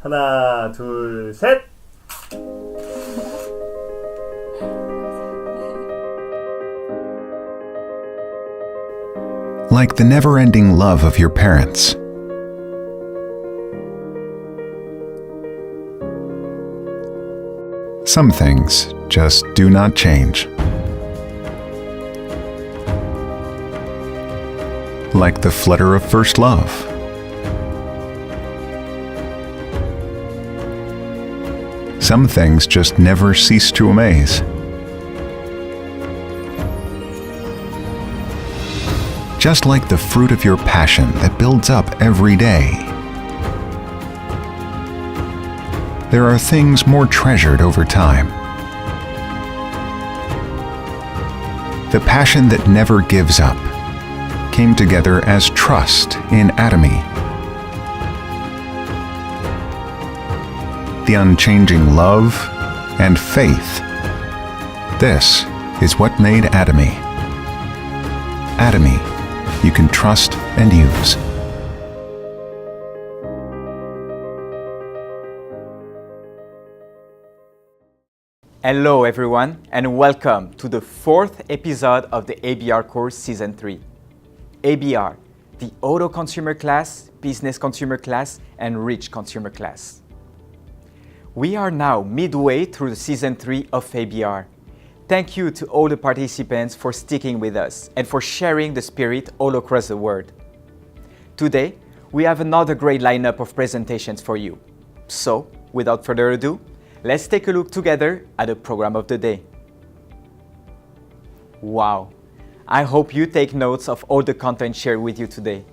하나, 둘, 셋! Like the never-ending love of your parents. Some things just do not change. Like the flutter of first love. Some things just never cease to amaze. Just like the fruit of your passion that builds up every day. There are things more treasured over time. The passion that never gives up came together as trust in Atomy. The unchanging love and faith. This is what made Atomy. Atomy, you can trust and use. Hello everyone, and welcome to the 4th episode of the ABR course Season 3. ABR, the Auto Consumer Class, Business Consumer Class, and Rich Consumer Class. We are now midway through the Season 3 of ABR. Thank you to all the participants for sticking with us and for sharing the spirit all across the world. Today, we have another great lineup of presentations for you. So, without further ado, let's take a look together at the program of the day. Wow! I hope you take notes of all the content shared with you today.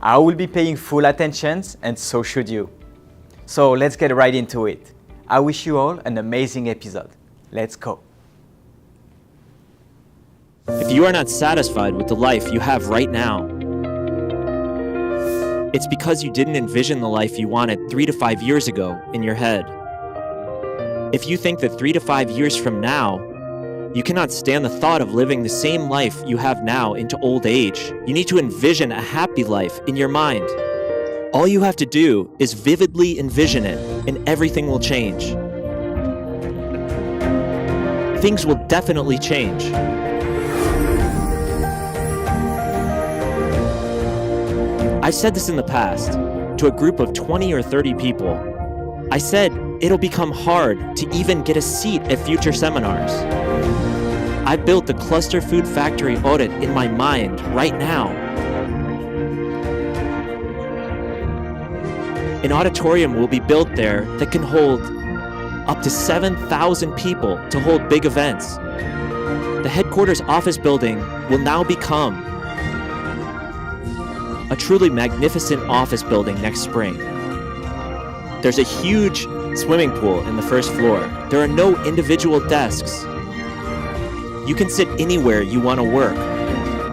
I will be paying full attention, and so should you. So let's get right into it. I wish you all an amazing episode. Let's go. If you are not satisfied with the life you have right now, it's because you didn't envision the life you wanted 3 to 5 years ago in your head. If you think that 3 to 5 years from now, you cannot stand the thought of living the same life you have now into old age, you need to envision a happy life in your mind. All you have to do is vividly envision it, and everything will change. Things will definitely change. I've said this in the past, to a group of 20 or 30 people. I said, it'll become hard to even get a seat at future seminars. I built the Cluster Food Factory audit in my mind right now. An auditorium will be built there that can hold up to 7,000 people to hold big events. The headquarters office building will now become a truly magnificent office building next spring. There's a huge swimming pool in the first floor. There are no individual desks. You can sit anywhere you want to work.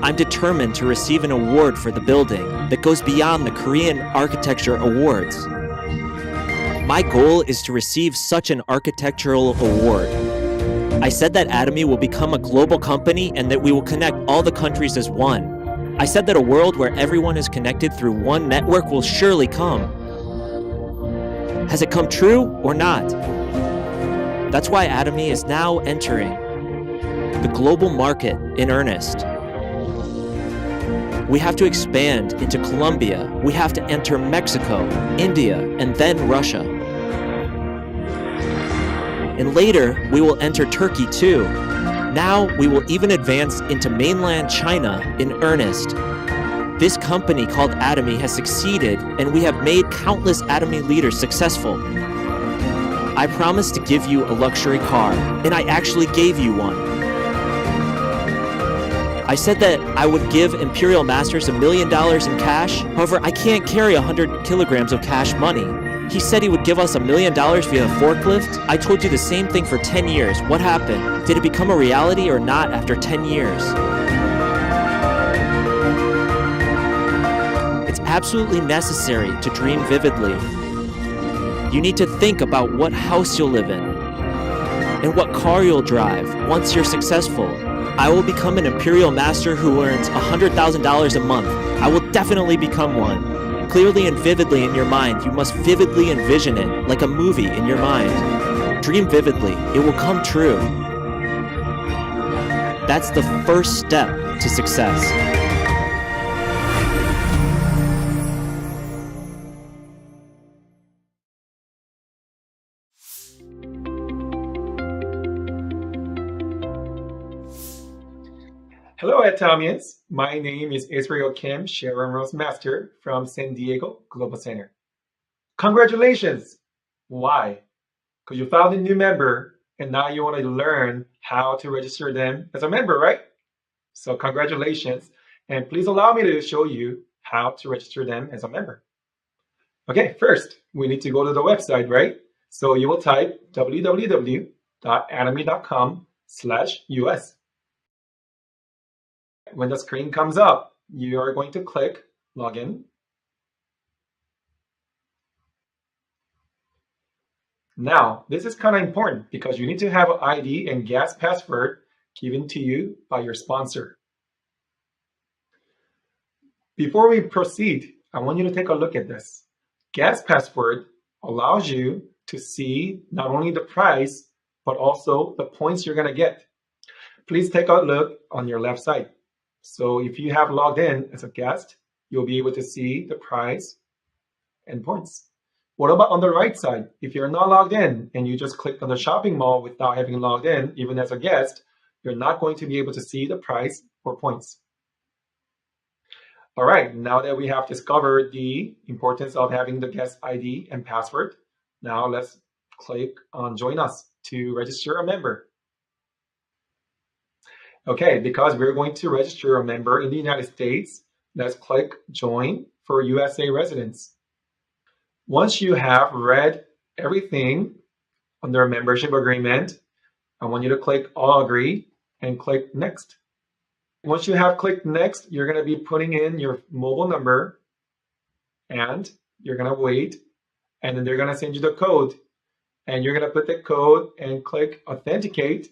I'm determined to receive an award for the building that goes beyond the Korean Architecture Awards. My goal is to receive such an architectural award. I said that Atomy will become a global company and that we will connect all the countries as one. I said that a world where everyone is connected through one network will surely come. Has it come true or not? That's why Atomy is now entering the global market in earnest. We have to expand into Colombia. We have to enter Mexico, India, and then Russia. And later, we will enter Turkey too. Now, we will even advance into mainland China in earnest. This company called Atomy has succeeded, and we have made countless Atomy leaders successful. I promised to give you a luxury car, and I actually gave you one. I said that I would give Imperial Masters $1 million in cash. However, I can't carry 100 kilograms of cash money. He said he would give us $1 million via a forklift. I told you the same thing for 10 years. What happened? Did it become a reality or not after 10 years? It's absolutely necessary to dream vividly. You need to think about what house you'll live in and what car you'll drive once you're successful. I will become an Imperial Master who earns $100,000 a month. I will definitely become one. clearly and vividly in your mind. You must vividly envision it, like a movie in your mind. Dream vividly. It will come true. That's the first step to success. Hello, Atomians. My name is Israel Kim Sharon Rose Master from San Diego Global Center. Congratulations! Why? Because you found a new member and now you want to learn how to register them as a member, right? So congratulations. And please allow me to show you how to register them as a member. Okay, first, we need to go to the website, right? So you will type www.atomy.com/US. When the screen comes up, you are going to click Login. Now, this is kind of important because you need to have an ID and guest password given to you by your sponsor. Before we proceed, I want you to take a look at this. Guest password allows you to see not only the price, but also the points you're going to get. Please take a look on your left side. So if you have logged in as a guest, you'll be able to see the price and points. What about on the right side? If you're not logged in and you just clicked on the shopping mall without having logged in, even as a guest, you're not going to be able to see the price or points. All right, now that we have discovered the importance of having the guest ID and password, now let's click on Join Us to register a member. Okay, because we're going to register a member in the United States, let's click Join for USA residents. Once you have read everything under a membership agreement, I want you to click All Agree and click Next. Once you have clicked Next, you're going to be putting in your mobile number and you're going to wait, and then they're going to send you the code. And you're going to put the code and click Authenticate.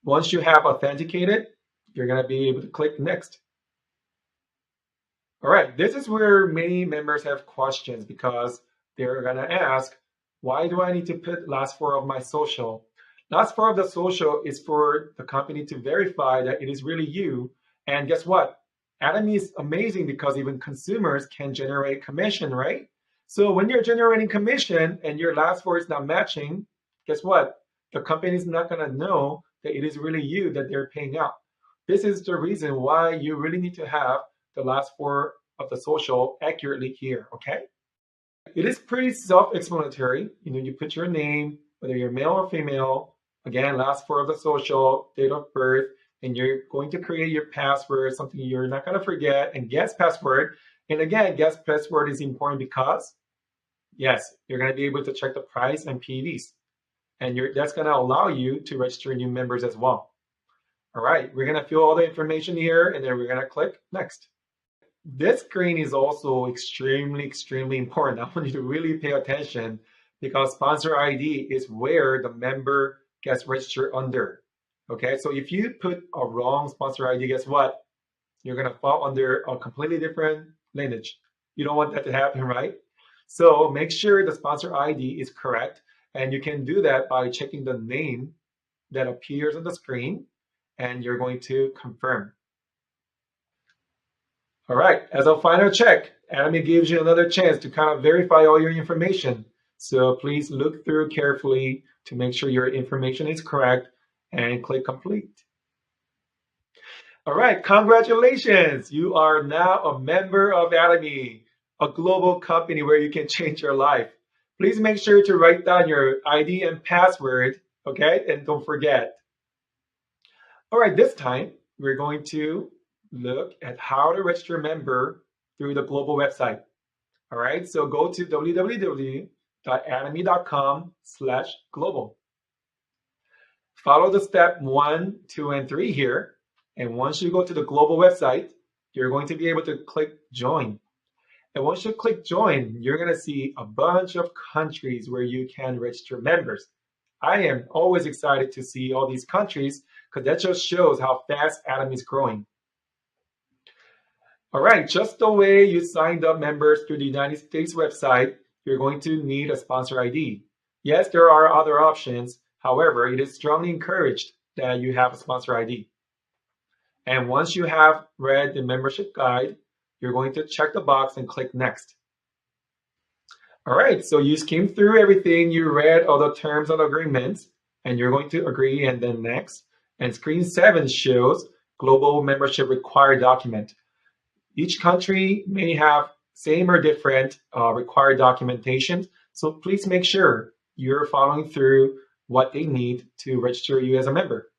Once you have authenticated, you're going to be able to click Next. All right, this is where many members have questions because they're going to ask, why do I need to put last four of my social? Last four of the social is for the company to verify that it is really you. And guess what? Atomy is amazing because even consumers can generate commission, right? So when you're generating commission and your last four is not matching, guess what? The company is not going to know that it is really you that they're paying out. This is the reason why you really need to have the last four of the social accurately here, okay? It is pretty self-explanatory. You put your name, whether you're male or female, again, last four of the social, date of birth, and you're going to create your password, something you're not going to forget, and guest password. And again, guest password is important because, yes, you're going to be able to check the price and PVs. And that's going to allow you to register new members as well. All right, we're going to fill all the information here, and then we're going to click Next. This screen is also extremely important. I want you to really pay attention because sponsor ID is where the member gets registered under. Okay, so if you put a wrong sponsor ID, guess what? You're going to fall under a completely different lineage. You don't want that to happen, right? So make sure the sponsor ID is correct. And you can do that by checking the name that appears on the screen, and you're going to confirm. All right, as a final check, Atomy gives you another chance to kind of verify all your information. So please look through carefully to make sure your information is correct and click Complete. All right, congratulations. You are now a member of Atomy, a global company where you can change your life. Please make sure to write down your ID and password, okay? And don't forget. All right, this time we're going to look at how to register a member through the global website. All right, so go to www.atomy.com/global. Follow the step 1, 2, and 3 here. And once you go to the global website, you're going to be able to click Join. And once you click Join, you're going to see a bunch of countries where you can register members. I am always excited to see all these countries because that just shows how fast Atomy is growing. All right, just the way you signed up members through the United States website, you're going to need a sponsor ID. Yes, there are other options. However, it is strongly encouraged that you have a sponsor ID. And once you have read the membership guide, you're going to check the box and click Next. All right, so you skimmed through everything, you read all the terms and agreements, and you're going to agree and then Next. And screen 7 shows Global Membership Required Document. Each country may have same or different required documentation, so please make sure you're following through what they need to register you as a member.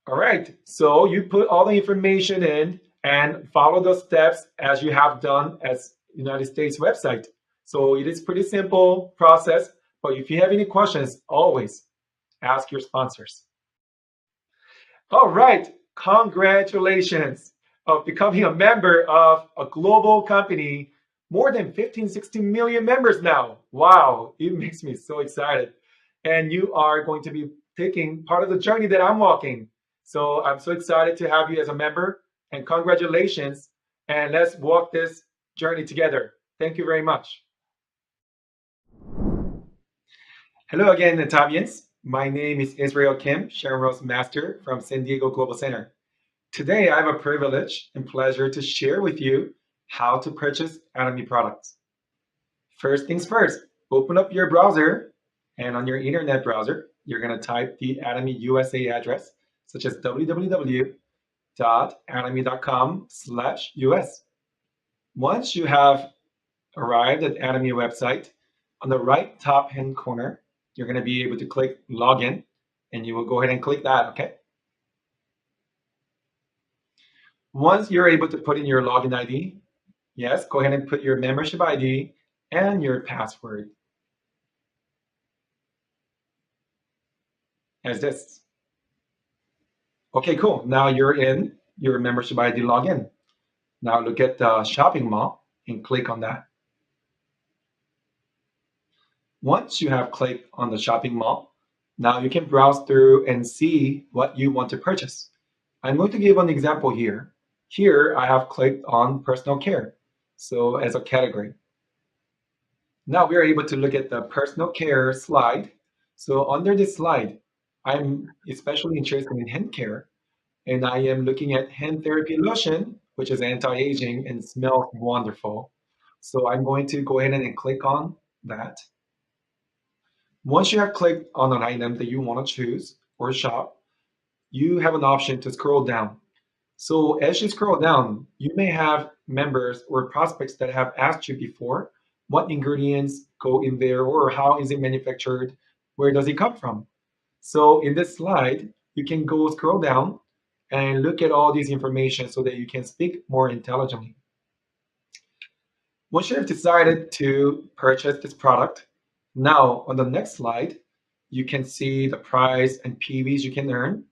All right, so you put all the information in and follow the steps as you have done as United States website. So it is pretty simple process, but if you have any questions, always ask your sponsors. All right, congratulations of becoming a member of a global company, more than 15, 16 million members now. Wow, it makes me so excited. And you are going to be taking part of the journey that I'm walking. So I'm so excited to have you as a member, and congratulations. And let's walk this journey together. Thank you very much. Hello again, Natavians. My name is Israel Kim, Sharon Rose Master from San Diego Global Center. Today, I have a privilege and pleasure to share with you how to purchase Atomy products. First things first, open up your browser, and on your internet browser, you're going to type the Atomy USA address, such as www.atomy.com/US. Once you have arrived at Atomy website, on the right top hand corner, you're going to be able to click Login, and you will go ahead and click that, okay? Once you're able to put in your login ID, yes, go ahead and put your membership ID and your password as this. Okay, cool. Now you're in your membership ID login. Now look at the shopping mall and click on that. Once you have clicked on the shopping mall, now you can browse through and see what you want to purchase. I'm going to give an example here. Here I have clicked on personal care, so as a category. Now we are able to look at the personal care slide. So under this slide, I'm especially interested in hand care, and I am looking at hand therapy lotion, which is anti-aging and smells wonderful. So I'm going to go ahead and click on that. Once you have clicked on an item that you want to choose or shop, you have an option to scroll down. So as you scroll down, you may have members or prospects that have asked you before what ingredients go in there or how is it manufactured, where does it come from. So in this slide, you can go scroll down and look at all these information so that you can speak more intelligently. Once you have decided to purchase this product, now on the next slide, you can see the price and PVs you can earn,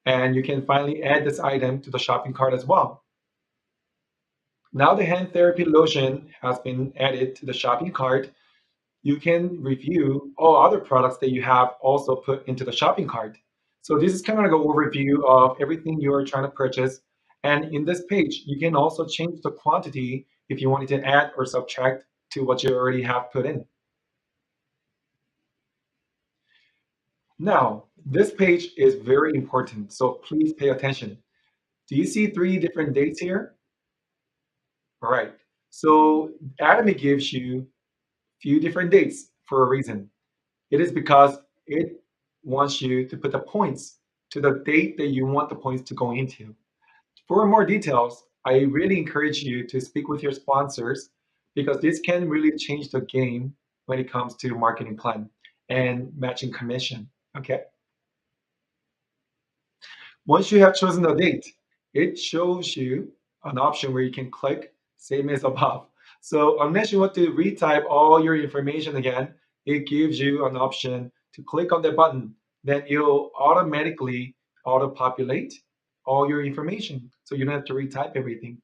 and you can finally add this item to the shopping cart as well. Now the hand therapy lotion has been added to the shopping cart. You can review all other products that you have also put into the shopping cart. So this is kind of like an overview of everything you are trying to purchase. And in this page, you can also change the quantity if you wanted to add or subtract to what you already have put in. Now, this page is very important, so please pay attention. Do you see 3 different dates here? All right, so Atomy gives you few different dates for a reason. It is because it wants you to put the points to the date that you want the points to go into. For more details, I really encourage you to speak with your sponsors because this can really change the game when it comes to marketing plan and matching commission, okay? Once you have chosen the date, it shows you an option where you can click same as above. So unless you want to retype all your information again, it gives you an option to click on the button. Then it'll automatically auto-populate all your information. So you don't have to retype everything.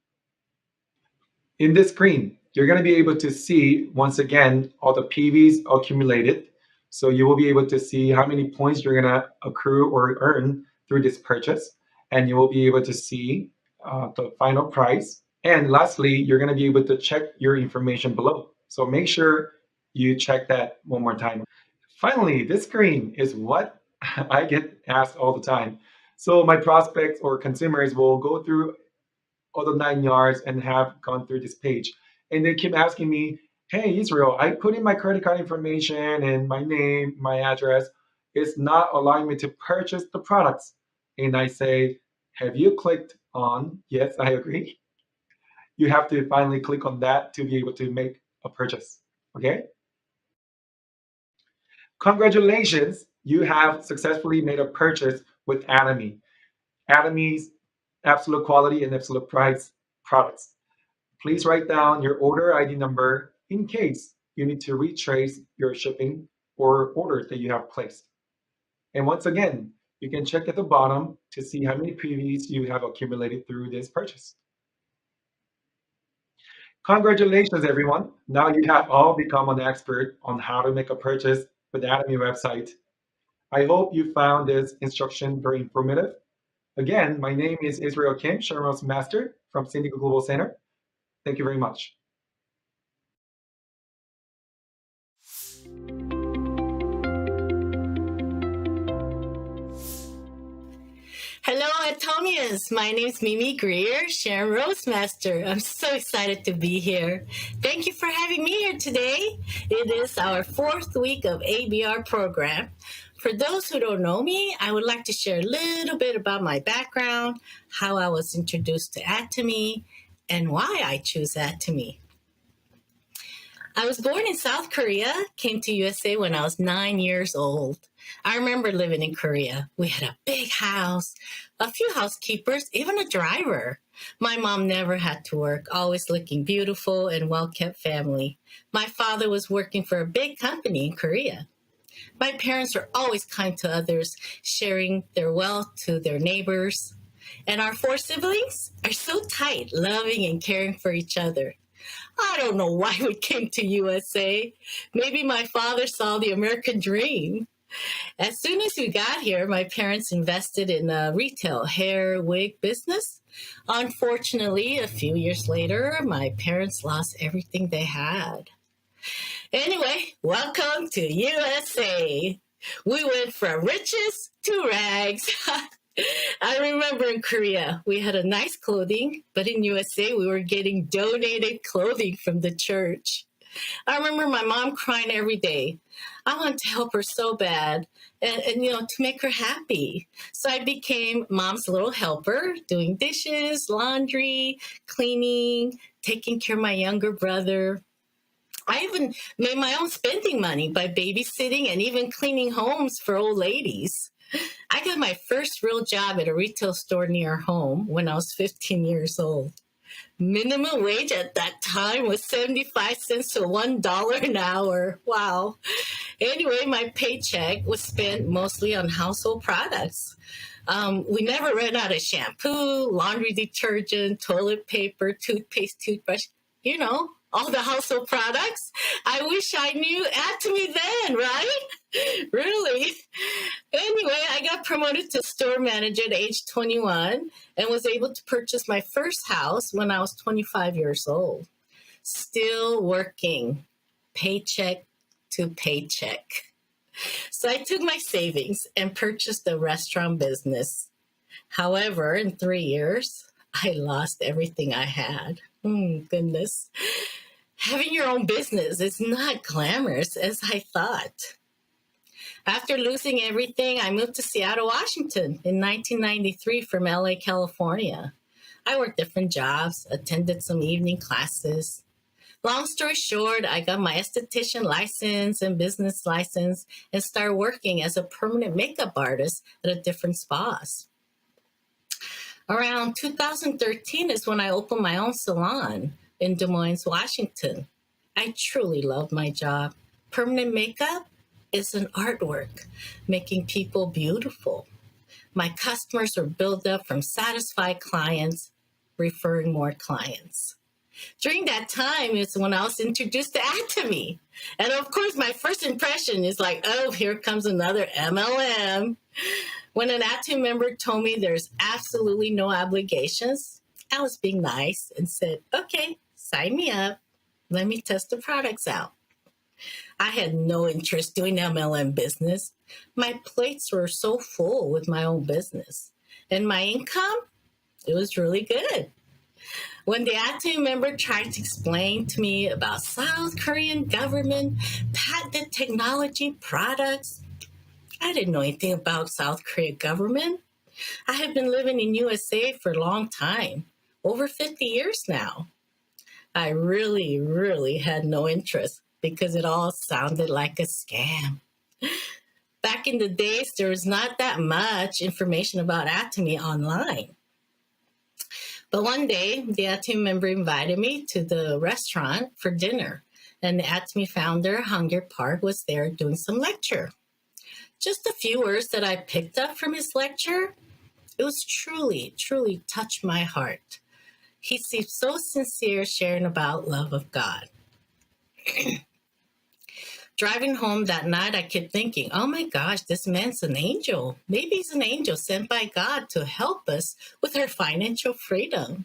In this screen, you're going to be able to see, once again, all the PVs accumulated. So you will be able to see how many points you're going to accrue or earn through this purchase. And you will be able to see the final price. And lastly, you're going to be able to check your information below. So make sure you check that one more time. Finally, this screen is what I get asked all the time. So my prospects or consumers will go through all the 9 yards and have gone through this page. And they keep asking me, hey, Israel, I put in my credit card information and my name, my address. It's not allowing me to purchase the products. And I say, have you clicked on, yes, I agree. You have to finally click on that to be able to make a purchase. Okay? Congratulations, you have successfully made a purchase with Atomy. Atomy's absolute quality and absolute price products. Please write down your order ID number in case you need to retrace your shipping or order that you have placed. And once again, you can check at the bottom to see how many PVs you have accumulated through this purchase. Congratulations, everyone. Now you have all become an expert on how to make a purchase with the Atomy website. I hope you found this instruction very informative. Again, my name is Israel Kim, Sherman's Master from Syndico Global Center. Thank you very much. Hello, Atomians. My name is Mimi Greer, Sharon Rosemaster. I'm so excited to be here. Thank you for having me here today. It is our 4th week of ABR Program. For those who don't know me, I would like to share a little bit about my background, how I was introduced to Atomy, and why I choose Atomy. I was born in South Korea, came to USA when I was 9 years old. I remember living in Korea. We had a big house, a few housekeepers, even a driver. My mom never had to work, always looking beautiful and well-kept family. My father was working for a big company in Korea. My parents were always kind to others, sharing their wealth to their neighbors. And our 4 siblings are so tight, loving and caring for each other. I don't know why we came to USA. Maybe my father saw the American dream. As soon as we got here, my parents invested in a retail hair wig business. Unfortunately, a few years later, my parents lost everything they had. Anyway, welcome to USA. We went from riches to rags. I remember in Korea, we had a nice clothing, but in USA, we were getting donated clothing from the church. I remember my mom crying every day. I wanted to help her so bad and to make her happy. So I became mom's little helper, doing dishes, laundry, cleaning, taking care of my younger brother. I even made my own spending money by babysitting and even cleaning homes for old ladies. I got my first real job at a retail store near home when I was 15 years old. Minimum wage at that time was 75 cents to $1 an hour. Wow. Anyway, my paycheck was spent mostly on household products. We never ran out of shampoo, laundry detergent, toilet paper, toothpaste, toothbrush, all the household products. I wish I knew Atomy then, right? Really? Anyway, I got promoted to store manager at age 21 and was able to purchase my first house when I was 25 years old. Still working, paycheck to paycheck. So I took my savings and purchased a restaurant business. However, in 3 years, I lost everything I had. Goodness. Having your own business is not glamorous as I thought. After losing everything, I moved to Seattle, Washington in 1993 from LA, California. I worked different jobs, attended some evening classes. Long story short, I got my esthetician license and business license and started working as a permanent makeup artist at a different spas. Around 2013 is when I opened my own salon in Des Moines, Washington. I truly love my job. Permanent makeup is an artwork, making people beautiful. My customers are built up from satisfied clients, referring more clients. During that time is when I was introduced to Atomy. And of course, my first impression is like, oh, here comes another MLM. When an Atomy member told me there's absolutely no obligations, I was being nice and said, okay, sign me up. Let me test the products out. I had no interest doing MLM business. My plates were so full with my own business. And my income, it was really good. When the Atomy member tried to explain to me about South Korean government patented technology products, I didn't know anything about South Korea government. I have been living in USA for a long time, over 50 years now. I really had no interest because it all sounded like a scam. Back in the days, there was not that much information about Atomy online. But one day, the Atomy member invited me to the restaurant for dinner, and the Atomy founder, Hunger Park, was there doing some lecture. Just a few words that I picked up from his lecture, it was truly touched my heart. He seemed so sincere sharing about love of God. Driving home that night, I kept thinking, oh my gosh, this man's an angel. Maybe he's an angel sent by God to help us with our financial freedom.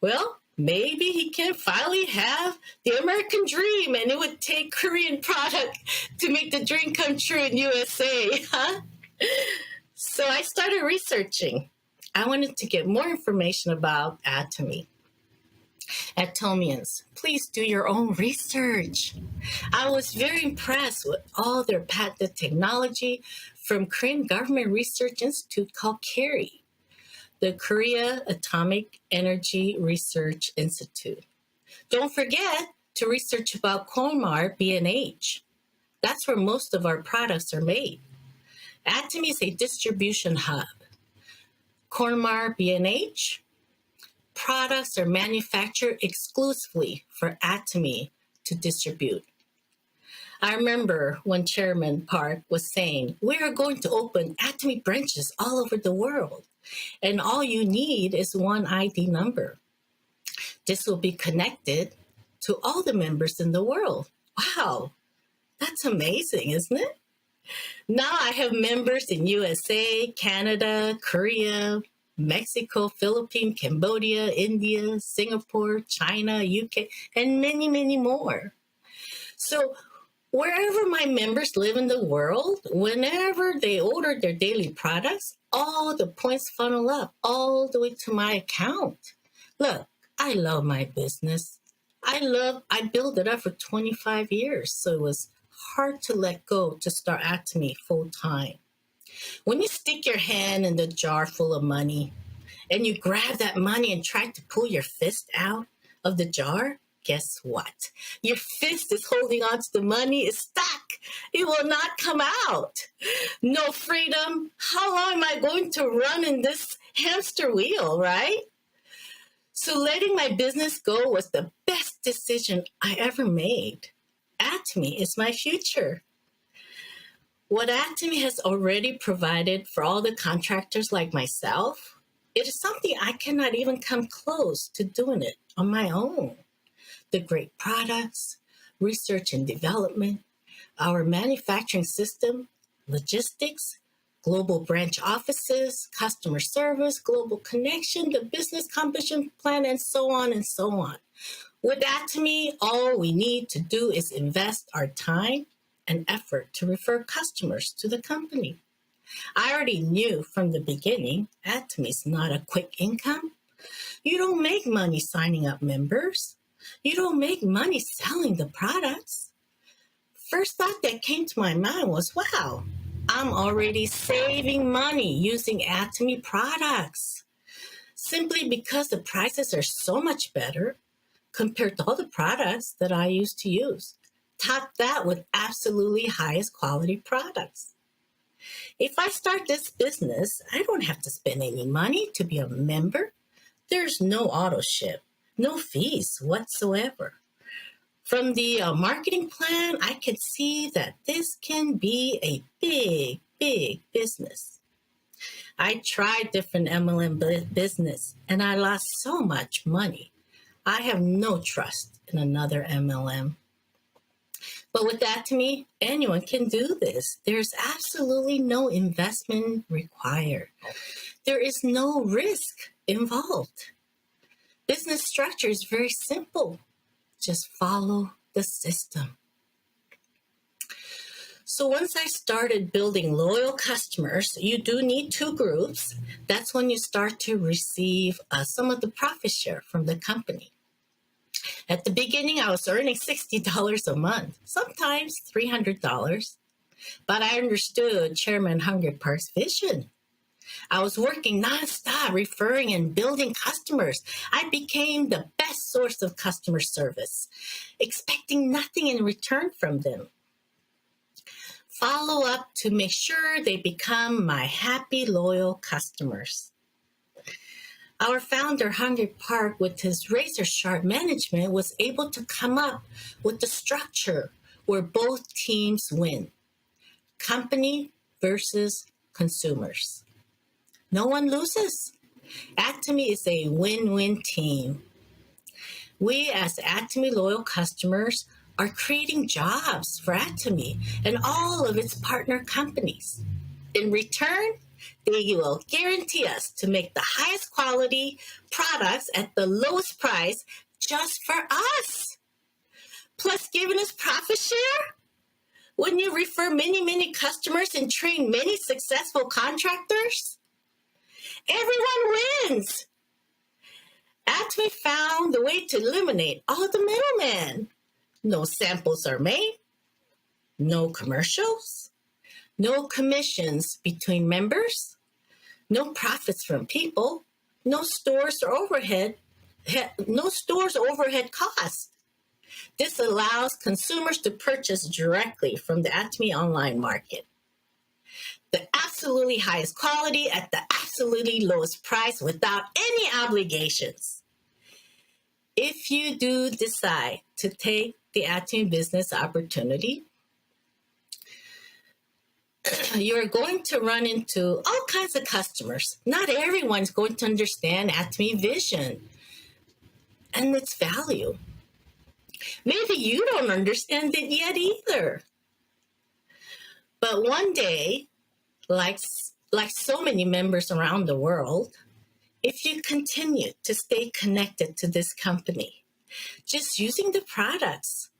Well, maybe he can finally have the American dream and it would take Korean product to make the dream come true in USA, huh? So I started researching. I wanted to get more information about Atomy. Atomians, please do your own research. I was very impressed with all their patented technology from Korean Government Research Institute called KERI, the Korea Atomic Energy Research Institute. Don't forget to research about Kolmar B&H. That's where most of our products are made. Atomy is a distribution hub. Kolmar B&H products are manufactured exclusively for Atomy to distribute. I remember when Chairman Park was saying, we are going to open Atomy branches all over the world, and all you need is one ID number. This will be connected to all the members in the world. Wow, that's amazing, isn't it? Now I have members in USA, Canada, Korea, Mexico, Philippines, Cambodia, India, Singapore, China, UK, and many more. So wherever my members live in the world, whenever they order their daily products, all the points funnel up all the way to my account. Look, I love my business. I built it up for 25 years, so it was hard to let go to start Atomy full time. When you stick your hand in the jar full of money and you grab that money and try to pull your fist out of the jar, guess what? Your fist is holding on to the money, it's stuck. It will not come out. No freedom. How long am I going to run in this hamster wheel, right? So letting my business go was the best decision I ever made. Atomy is my future. What Atomy has already provided for all the contractors like myself, it is something I cannot even come close to doing it on my own. The great products, research and development, our manufacturing system, logistics, global branch offices, customer service, global connection, the business composition plan, and so on and so on. With Atomy, all we need to do is invest our time and effort to refer customers to the company. I already knew from the beginning, Atomy is not a quick income. You don't make money signing up members. You don't make money selling the products. First thought that came to my mind was, wow, I'm already saving money using Atomy products. Simply because the prices are so much better compared to all the products that I used to use. Top that with absolutely highest quality products. If I start this business, I don't have to spend any money to be a member. There's no auto ship, no fees whatsoever. From the marketing plan, I could see that this can be a big business. I tried different MLM business and I lost so much money. I have no trust in another MLM. But with Atomy, anyone can do this. There's absolutely no investment required. There is no risk involved. business structure is very simple. Just follow the system. So once I started building loyal customers, you do need two groups. That's when you start to receive some of the profit share from the company. At the beginning, I was earning $60 a month, sometimes $300. But I understood Chairman Hungry Park's vision. I was working nonstop, referring and building customers. I became the best source of customer service, expecting nothing in return from them. Follow up to make sure they become my happy, loyal customers. Our founder, Hungry Park, with his razor-sharp management, was able to come up with the structure where both teams win. Company versus consumers. No one loses. Atomy is a win-win team. We, as Atomy loyal customers, are creating jobs for Atomy and all of its partner companies. In return, they will guarantee us to make the highest quality products at the lowest price just for us. Plus giving us profit share? When you refer many customers and train many successful contractors? Everyone wins. Atomy found the way to eliminate all the middlemen. No samples are made, no commercials, no commissions between members, no profits from people, no stores or overhead costs. This allows consumers to purchase directly from the Atomy online market. The absolutely highest quality at the absolutely lowest price without any obligations. If you do decide to take the Atomy business opportunity, you're going to run into all kinds of customers. Not everyone's going to understand Atomy vision and its value. Maybe you don't understand it yet either. But one day, like so many members around the world, if you continue to stay connected to this company, just using the products,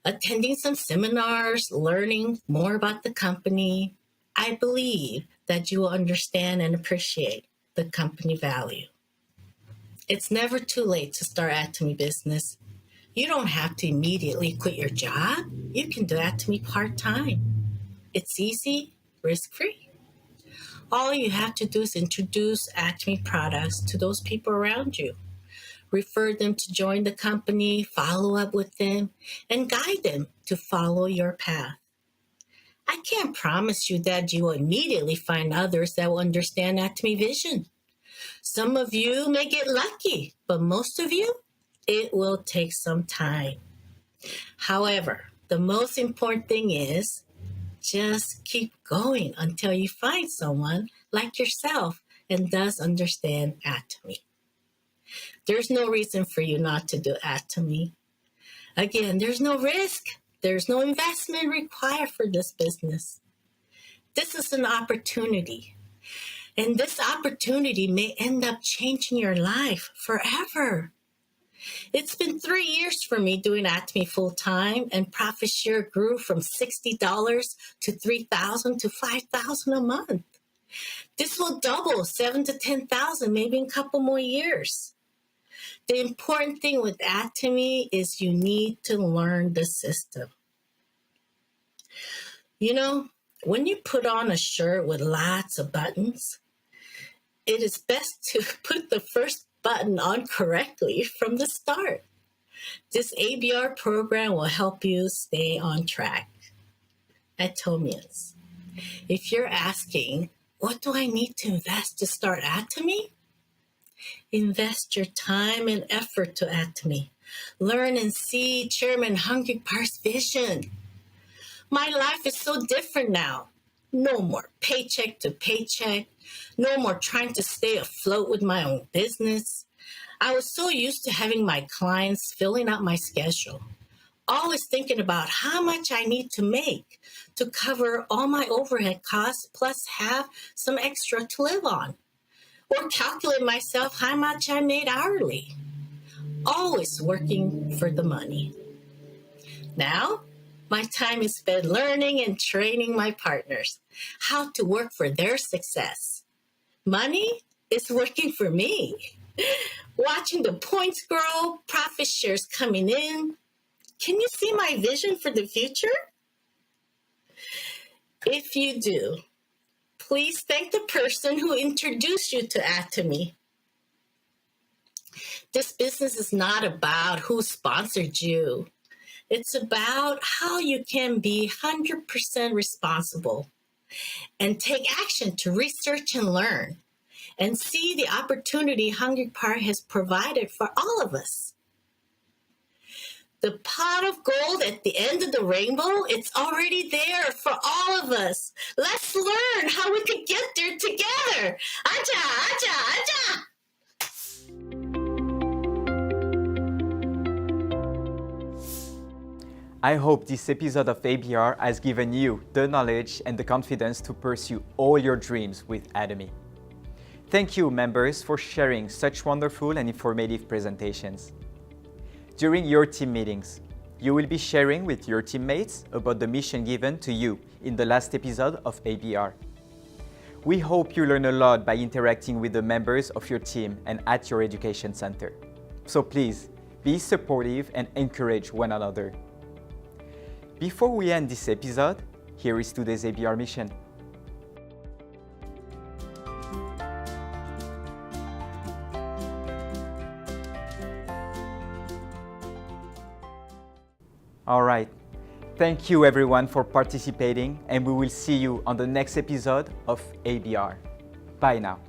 attending some seminars, learning more about the company, I believe that you will understand and appreciate the company value. It's never too late to start Atomy business. You don't have to immediately quit your job. You can do Atomy part-time. It's easy, risk-free. All you have to do is introduce Atomy products to those people around you. Refer them to join the company, follow up with them, and guide them to follow your path. I can't promise you that you will immediately find others that will understand Atomy vision. Some of you may get lucky, but most of you, it will take some time. However, the most important thing is just keep going until you find someone like yourself and does understand Atomy. There's no reason for you not to do Atomy. Again, there's no risk. There's no investment required for this business. This is an opportunity. And this opportunity may end up changing your life forever. It's been 3 years for me doing Atomy full-time, and profit share grew from $60 to $3,000 to $5,000 a month. This will double $7,000 to $10,000 maybe in a couple more years. The important thing with Atomy is you need to learn the system. You know, when you put on a shirt with lots of buttons, it is best to put the first button on correctly from the start. This ABR program will help you stay on track. Atomians, if you're asking, what do I need to invest to start Atomy? Invest your time and effort to Atomy. Learn and see Chairman Hungry Park's vision. My life is so different now. No more paycheck to paycheck. No more trying to stay afloat with my own business. I was so used to having my clients filling out my schedule, always thinking about how much I need to make to cover all my overhead costs, plus have some extra to live on, or calculate myself how much I made hourly. always working for the money. Now, my time is spent learning and training my partners how to work for their success. Money is working for me. Watching the points grow, profit shares coming in. Can you see my vision for the future? If you do, please thank the person who introduced you to Atomy. This business is not about who sponsored you. It's about how you can be 100% responsible and take action to research and learn and see the opportunity Hungry Park has provided for all of us. The pot of gold at the end of the rainbow, it's already there for all of us. Let's learn how we could get there together. Acha, acha, acha. I hope this episode of ABR has given you the knowledge and the confidence to pursue all your dreams with Atomy. Thank you, members, for sharing such wonderful and informative presentations. During your team meetings, you will be sharing with your teammates about the mission given to you in the last episode of ABR. We hope you learn a lot by interacting with the members of your team and at your education center. So please, be supportive and encourage one another. Before we end this episode, here is today's ABR mission. All right. Thank you everyone for participating, and we will see you on the next episode of ABR. Bye now.